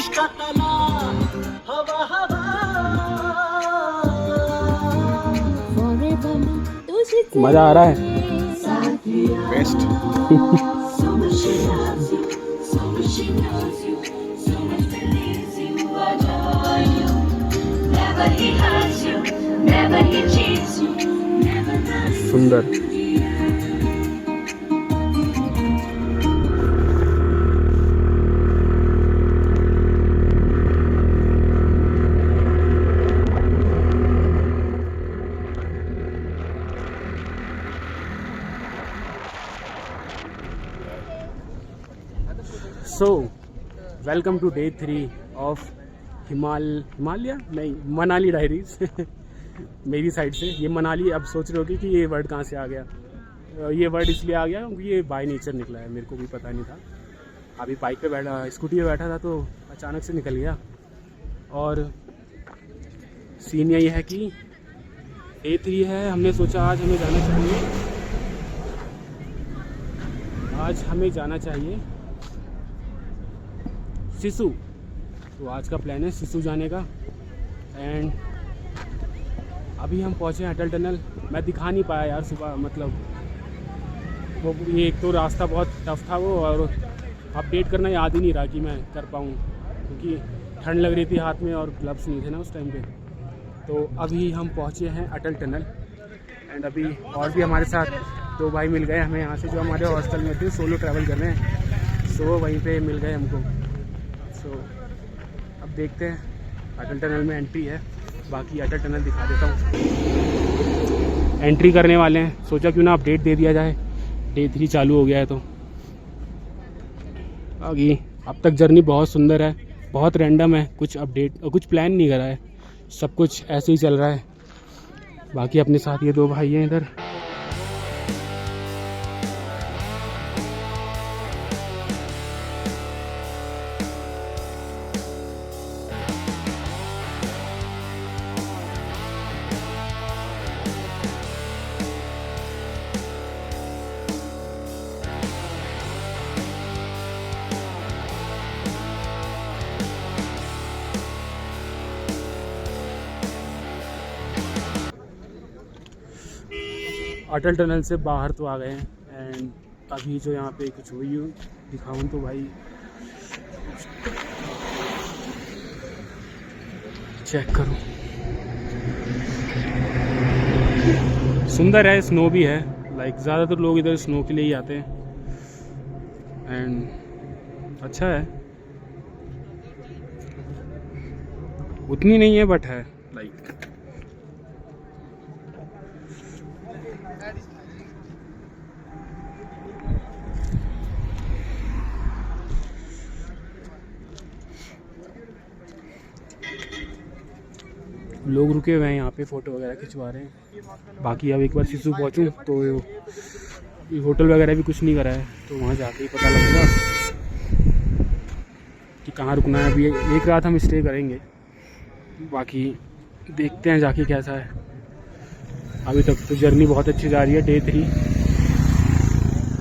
इश्क तला हवा हवा मजा आ रहा है। बेस्ट। सुंदर। So welcome to day 3 of Himalaya नहीं मनाली डायरीज। मेरी साइड से ये मनाली। अब सोच रहे होगी कि ये वर्ड कहाँ से आ गया। ये वर्ड इसलिए आ गया क्योंकि ये बाय नेचर निकला है, मेरे को भी पता नहीं था। अभी बाइक पे बैठा, स्कूटी पे बैठा था तो अचानक से निकल गया। और सीन यही है कि डे 3 है, हमने सोचा आज हमें जाना चाहिए, सिसु। तो आज का प्लान है सिसु जाने का। एंड अभी हम पहुँचे हैं अटल टनल। मैं दिखा नहीं पाया यार सुबह, मतलब वो ये एक तो रास्ता बहुत टफ था वो, और अपडेट करना याद ही नहीं रहा कि मैं कर पाऊँ, क्योंकि ठंड लग रही थी हाथ में और ग्लव्स नहीं थे ना उस टाइम पे। तो अभी हम पहुँचे हैं अटल टनल। एंड अभी और भी हमारे साथ 2 भाई मिल गए हमें यहाँ से, जो हमारे हॉस्टल में थे, सोलो ट्रैवल कर रहे हैं। सो वहीं पे मिल गए हमको। सो अब देखते हैं, अटल टनल में एंट्री है, बाकी अटल टनल दिखा देता हूँ। एंट्री करने वाले हैं, सोचा क्यों ना अपडेट दे दिया जाए, डे 3 चालू हो गया है तो। आगे अब तक जर्नी बहुत सुंदर है, बहुत रैंडम है, कुछ अपडेट और कुछ प्लान नहीं करा है, सब कुछ ऐसे ही चल रहा है। बाकी अपने साथ ये 2 भाई हैं इधर। अटल टनल से बाहर तो आ गए हैं। एंड अभी जो यहाँ पे कुछ व्यू दिखाऊं तो भाई चेक करो, सुंदर है, स्नो भी है। लाइक ज़्यादातर लोग इधर स्नो के लिए ही आते हैं। एंड अच्छा है, उतनी नहीं है बट है लाइक। लोग रुके हुए हैं यहाँ पे, फ़ोटो वगैरह खिंचवा रहे हैं। बाकी अब एक बार सिसु पहुँचूँ तो ये होटल वगैरह भी कुछ नहीं करा है, तो वहाँ जाके ही पता लगेगा कि कहाँ रुकना है। अभी एक रात हम स्टे करेंगे, बाकी देखते हैं जाके कैसा है। अभी तक तो जर्नी बहुत अच्छी जा रही है डे 3,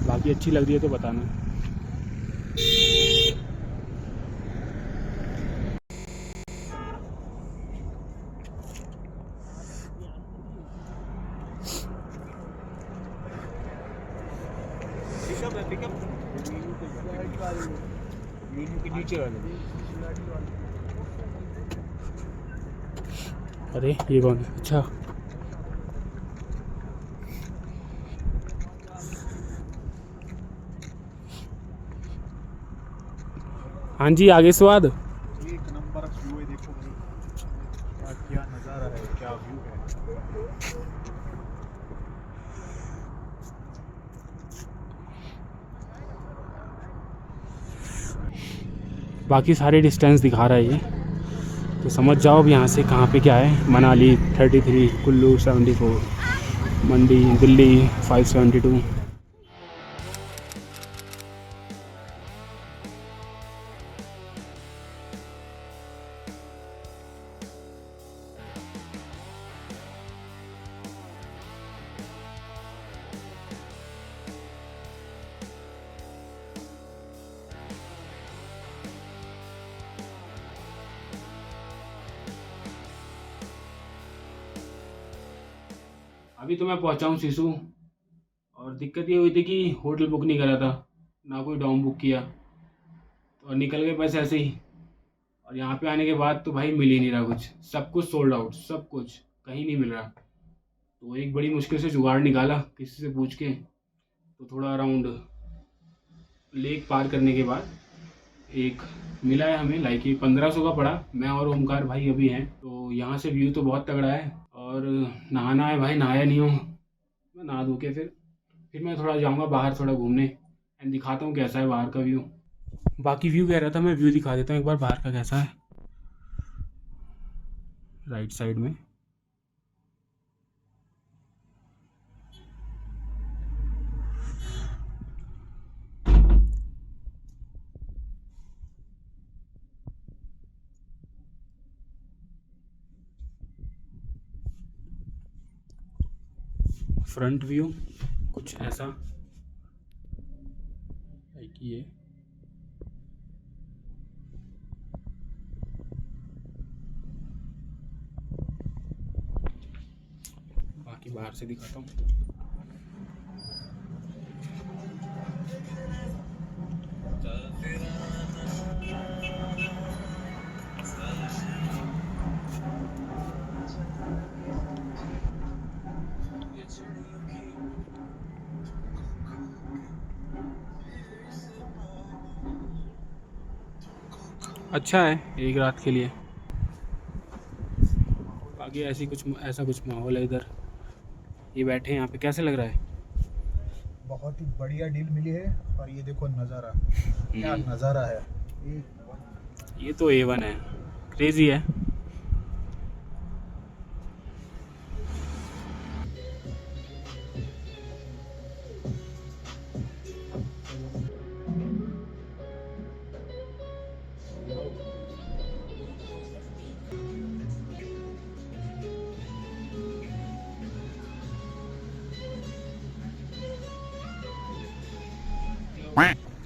बाकी अच्छी लग रही है तो बताना। अरे ये कौन है? अच्छा हाँ जी, आगे स्वाद। एक नंबर व्यू है, देखो भाई क्या नज़ारा है, क्या व्यू है। बाकी सारे डिस्टेंस दिखा रहा है ये, तो समझ जाओ अब यहाँ से कहाँ पे क्या है। मनाली 33, कुल्लू 74, मंडी दिल्ली 572। अभी तो मैं पहुंचा हूँ सिसु, और दिक्कत ये हुई थी कि होटल बुक नहीं करा था, ना कोई डॉम बुक किया, और निकल गए बस ऐसे ही। और यहाँ पे आने के बाद तो भाई मिल ही नहीं रहा कुछ, सब कुछ सोल्ड आउट, सब कुछ कहीं नहीं मिल रहा। तो एक बड़ी मुश्किल से जुगाड़ निकाला किसी से पूछ के, तो थोड़ा अराउंड लेक पार करने के बाद एक मिला है हमें, लाइक ये 1500 का पड़ा। मैं और ओमकार भाई अभी हैं। तो यहाँ से व्यू तो बहुत तगड़ा है, और नहाना है भाई, नहाया नहीं हूँ मैं, नहा धो के फिर मैं थोड़ा जाऊँगा बाहर थोड़ा घूमने, एंड दिखाता हूँ कैसा है बाहर का व्यू। बाकी व्यू कह रहा था, मैं व्यू दिखा देता हूँ एक बार बाहर का कैसा है। राइट साइड में फ्रंट व्यू कुछ ऐसा, लाइक ये। बाकी बाहर से दिखाता हूँ। अच्छा है एक रात के लिए। बाकी ऐसा कुछ माहौल है इधर, ये बैठे हैं यहाँ पे। कैसे लग रहा है? बहुत ही बढ़िया डील मिली है। और ये देखो नज़ारा, क्या नज़ारा है। ये तो A1 है, क्रेजी है।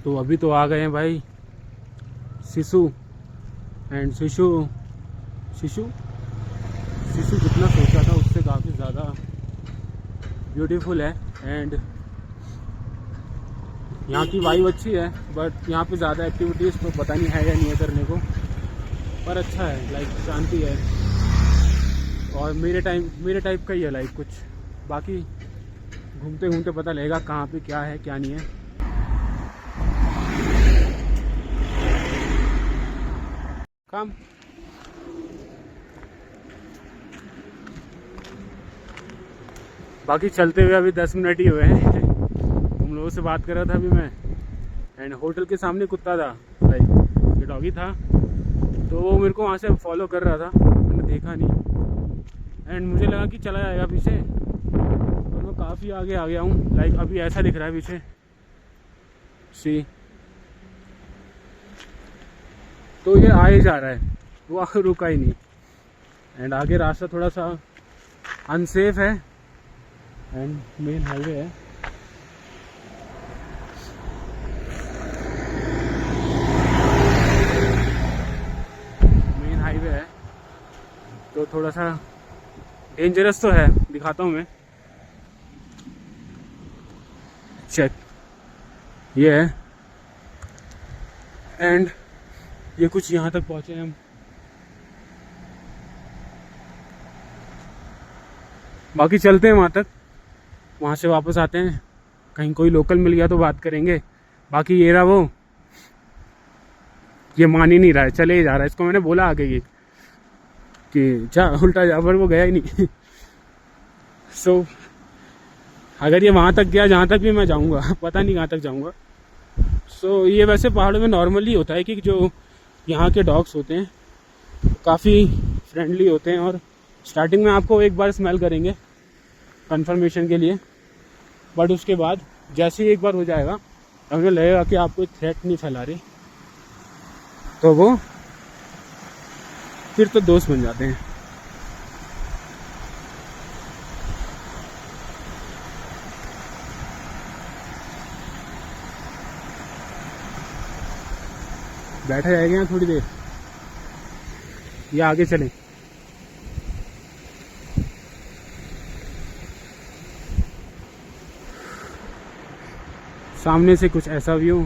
तो अभी तो आ गए हैं भाई सिसु, एंड सिसु जितना सोचा था उससे काफ़ी ज़्यादा ब्यूटीफुल है। एंड यहाँ की वाइब अच्छी है, बट यहाँ पे ज़्यादा एक्टिविटीज़ तो पता नहीं है या नहीं है करने को, पर अच्छा है, लाइक शांति है, और मेरे टाइप का ही है लाइक कुछ। बाकी घूमते घूमते पता लगेगा कहाँ पे क्या है क्या नहीं है। काम बाकी चलते हुए अभी 10 मिनट ही हुए हैं। तुम लोगों से बात कर रहा था अभी मैं, एंड होटल के सामने कुत्ता था, लाइक ये डॉगी था, तो वो मेरे को वहाँ से फॉलो कर रहा था, मैंने देखा नहीं, एंड मुझे लगा कि चला जाएगा पीछे, और मैं काफ़ी आगे आ गया हूँ। लाइक अभी ऐसा दिख रहा है पीछे, सी, तो ये आ ही जा रहा है, वो रुका ही नहीं। एंड आगे रास्ता थोड़ा सा अनसेफ है, एंड मेन हाईवे है। मेन हाईवे है तो थोड़ा सा डेंजरस तो है, दिखाता हूँ मैं। चेक, ये है, एंड ये कुछ यहाँ तक पहुँचे हम। बाकी चलते हैं वहाँ तक, वहाँ से वापस आते हैं, कहीं कोई लोकल मिल गया तो बात करेंगे। बाकी ये रहा वो, ये मान ही नहीं रहा है, चले ही जा रहा है। इसको मैंने बोला आगे ये कि जा उल्टा जा, पर वो गया ही नहीं। सो अगर ये वहाँ तक गया जहाँ तक भी मैं जाऊँगा, पता नहीं कहाँ तक जाऊँगा। सो ये वैसे पहाड़ों में नॉर्मली होता है कि जो यहाँ के डॉग्स होते हैं काफ़ी फ्रेंडली होते हैं, और स्टार्टिंग में आपको एक बार स्मेल करेंगे कंफर्मेशन के लिए, बट उसके बाद जैसे ही एक बार हो जाएगा, हमें लगेगा कि आप कोई थ्रेट नहीं फैला रहे, तो वो फिर तो दोस्त बन जाते हैं। बैठा जाएगा यहाँ थोड़ी देर, या आगे चलें? सामने से कुछ ऐसा व्यू,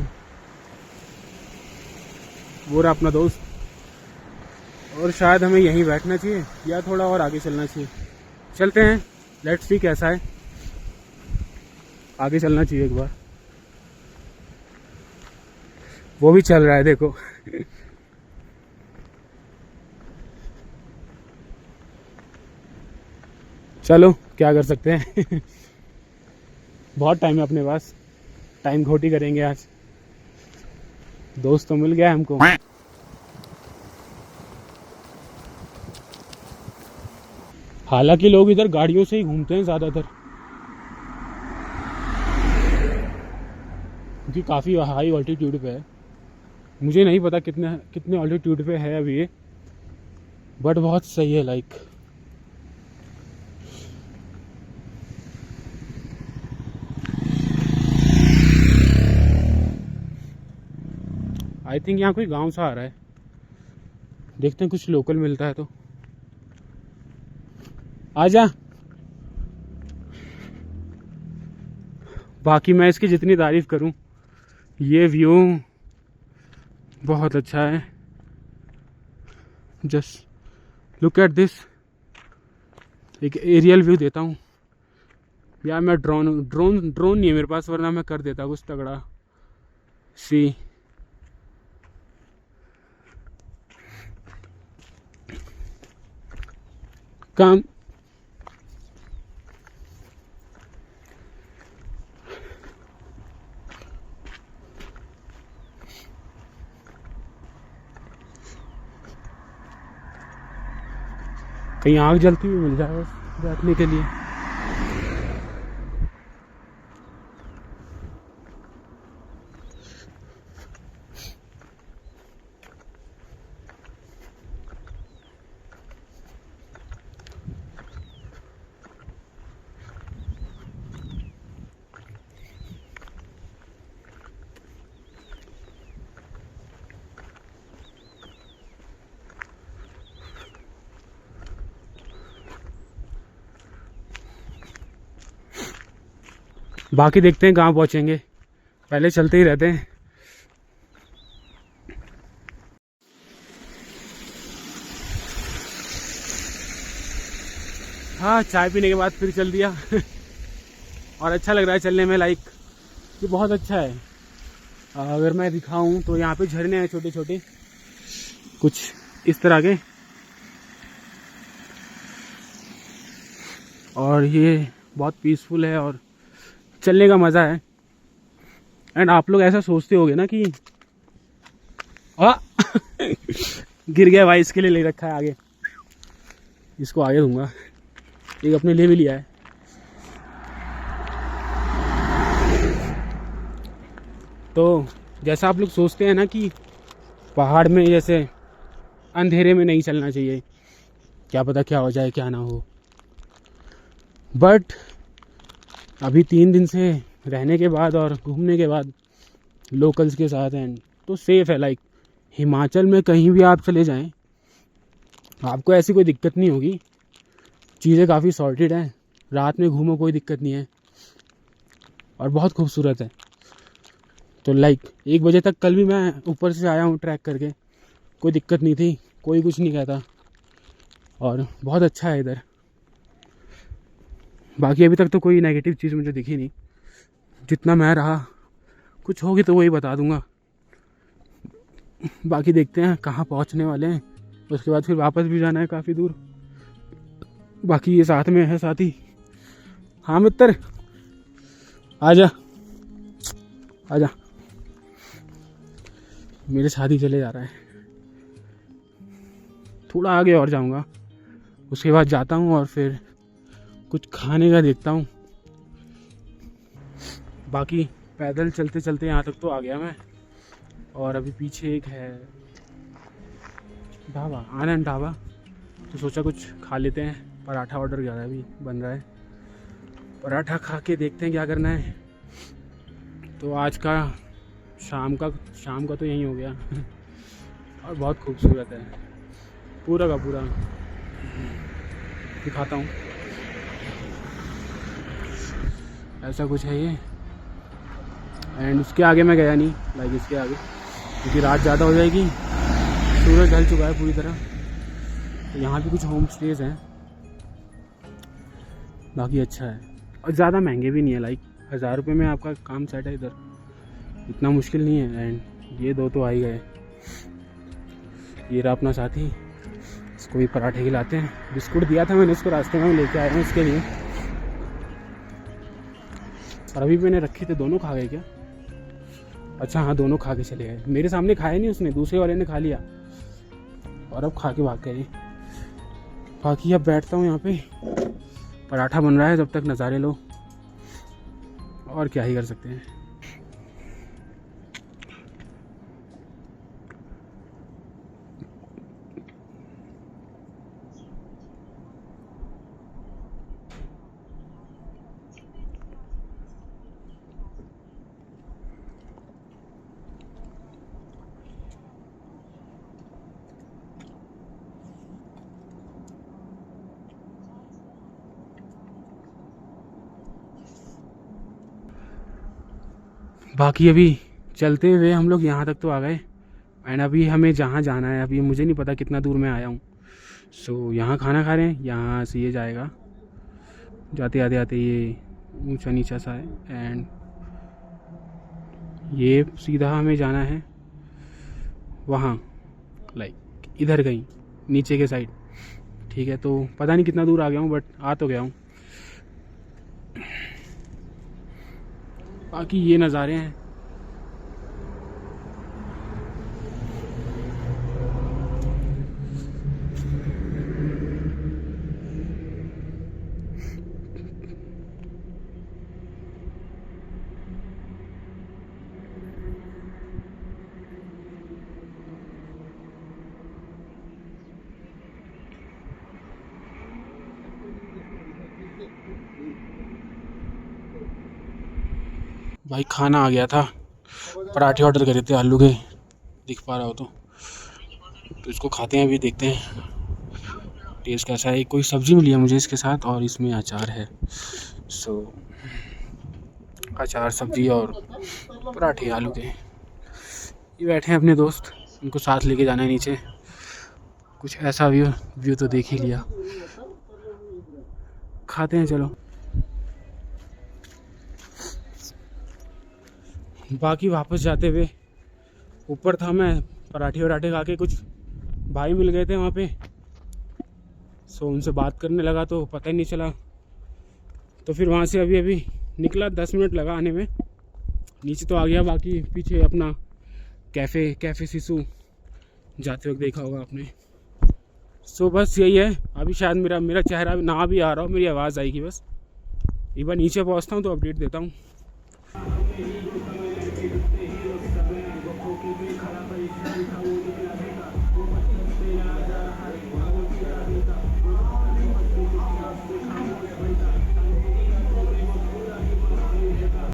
वो रहा अपना दोस्त। और शायद हमें यहीं बैठना चाहिए या थोड़ा और आगे चलना चाहिए। चलते हैं, लेट्स सी कैसा है। आगे चलना चाहिए एक बार। वो भी चल रहा है देखो। चलो क्या कर सकते हैं। बहुत टाइम है अपने पास, टाइम खोटी करेंगे आज। दोस्त तो मिल गया हमको। हालांकि लोग इधर गाड़ियों से ही घूमते हैं ज़्यादातर, क्योंकि काफ़ी हाई ऑल्टीट्यूड पे है। मुझे नहीं पता कितने कितने ऑल्टीट्यूड पे है अभी ये, बट बहुत सही है। लाइक आई थिंक यहाँ कोई गांव सा आ रहा है। देखते हैं कुछ लोकल मिलता है तो। आजा। बाकी मैं इसकी जितनी तारीफ करूं, ये व्यू बहुत अच्छा है। Just look at this. एक एरियल व्यू देता हूं यार। मैं ड्रोन नहीं है मेरे पास, वरना मैं कर देता कुछ तगड़ा। सी काम। कहीं आग जलती हुई मिल जाए बस बैठने के लिए। बाकी देखते हैं कहाँ पहुँचेंगे, पहले चलते ही रहते हैं। हाँ, चाय पीने के बाद फिर चल दिया। और अच्छा लग रहा है चलने में। लाइक ये बहुत अच्छा है। अगर मैं दिखाऊं तो यहाँ पे झरने हैं छोटे छोटे, कुछ इस तरह के। और ये बहुत पीसफुल है और चलने का मज़ा है। एंड आप लोग ऐसा सोचते होगे ना कि गिर गया भाई, इसके लिए ले रखा है आगे। इसको आगे दूंगा, एक अपने लिए भी लिया है। तो जैसा आप लोग सोचते हैं ना कि पहाड़ में जैसे अंधेरे में नहीं चलना चाहिए, क्या पता क्या हो जाए क्या ना हो, बट अभी 3 दिन से रहने के बाद और घूमने के बाद लोकल्स के साथ एंड तो सेफ़ है। लाइक हिमाचल में कहीं भी आप चले जाएं, आपको ऐसी कोई दिक्कत नहीं होगी। चीज़ें काफ़ी सॉर्टेड हैं, रात में घूमो कोई दिक्कत नहीं है, और बहुत खूबसूरत है। तो लाइक 1 बजे तक कल भी मैं ऊपर से आया हूँ ट्रैक करके, कोई दिक्कत नहीं थी, कोई कुछ नहीं कहता, और बहुत अच्छा है इधर। बाकी अभी तक तो कोई नेगेटिव चीज़ मुझे दिखी नहीं। जितना मैं रहा, कुछ होगी तो वही बता दूंगा। बाकी देखते हैं कहाँ पहुँचने वाले हैं, उसके बाद फिर वापस भी जाना है काफ़ी दूर। बाकी ये साथ में है साथी। हाँ मित्र, आजा आजा। मेरे साथ ही चले जा रहा है। थोड़ा आगे और जाऊंगा, उसके बाद जाता हूँ और फिर कुछ खाने का देखता हूँ। बाकी पैदल चलते चलते यहाँ तक तो आ गया मैं। और अभी पीछे एक है ढाबा, आनंद ढाबा, तो सोचा कुछ खा लेते हैं। पराठा ऑर्डर किया है, अभी बन रहा है। पराठा खा के देखते हैं क्या करना है। तो आज का शाम का तो यही हो गया। और बहुत खूबसूरत है पूरा का पूरा। दिखाता हूँ, ऐसा कुछ है ये। एंड उसके आगे मैं गया नहीं, लाइक इसके आगे, क्योंकि रात ज़्यादा हो जाएगी, सूरज ढल चुका है पूरी तरह। तो यहाँ भी कुछ होम स्टेज हैं, बाकी अच्छा है और ज़्यादा महंगे भी नहीं है, लाइक 1000 रुपये में आपका काम सेट है इधर, इतना मुश्किल नहीं है। एंड ये दो तो आ ही गए, ये रहा अपना साथी, इसको भी पराठे खिलाते हैं। बिस्कुट दिया था मैंने इसको रास्ते में, लेके आया हूँ इसके लिए। और अभी मैंने रखे थे, दोनों खा गए क्या? अच्छा हाँ, दोनों खा के चले गए, मेरे सामने खाया नहीं उसने, दूसरे वाले ने खा लिया और अब खा के भाग गए। बाकी अब बैठता हूँ यहाँ पे, पराठा बन रहा है, जब तक नज़ारे लो, और क्या ही कर सकते हैं। बाकी अभी चलते हुए हम लोग यहाँ तक तो आ गए, एंड अभी हमें जहाँ जाना है, अभी मुझे नहीं पता कितना दूर मैं आया हूँ। सो यहाँ खाना खा रहे हैं, यहाँ से ये जाएगा, जाते आते आते ये ऊंचा नीचा सा है, एंड ये सीधा हमें जाना है वहाँ, लाइक इधर कहीं नीचे के साइड। ठीक है, तो पता नहीं कितना दूर आ गया हूँ, बट आ तो गया हूँ। बाकी ये नज़ारे हैं। भाई खाना आ गया था, पराठे ऑर्डर करे थे आलू के, दिख पा रहा हो तो इसको खाते हैं, अभी देखते हैं टेस्ट कैसा है। कोई सब्ज़ी मिली है मुझे इसके साथ, और इसमें अचार है। सो अचार, सब्ज़ी और पराठे आलू के। ये बैठे हैं अपने दोस्त, उनको साथ लेके जाना है नीचे, कुछ ऐसा व्यू तो देख ही लिया, खाते हैं चलो। बाकी वापस जाते हुए ऊपर था मैं, पराठे वराठे खा के, कुछ भाई मिल गए थे वहाँ पे, सो उनसे बात करने लगा तो पता ही नहीं चला। तो फिर वहाँ से अभी निकला, 10 मिनट लगा आने में, नीचे तो आ गया। बाकी पीछे अपना कैफ़े सिसु जाते वक्त देखा होगा आपने। सो बस यही है, अभी शायद मेरा चेहरा ना भी आ रहा हो, मेरी आवाज़ आएगी बस। एक बार नीचे पहुँचता हूँ तो अपडेट देता हूँ।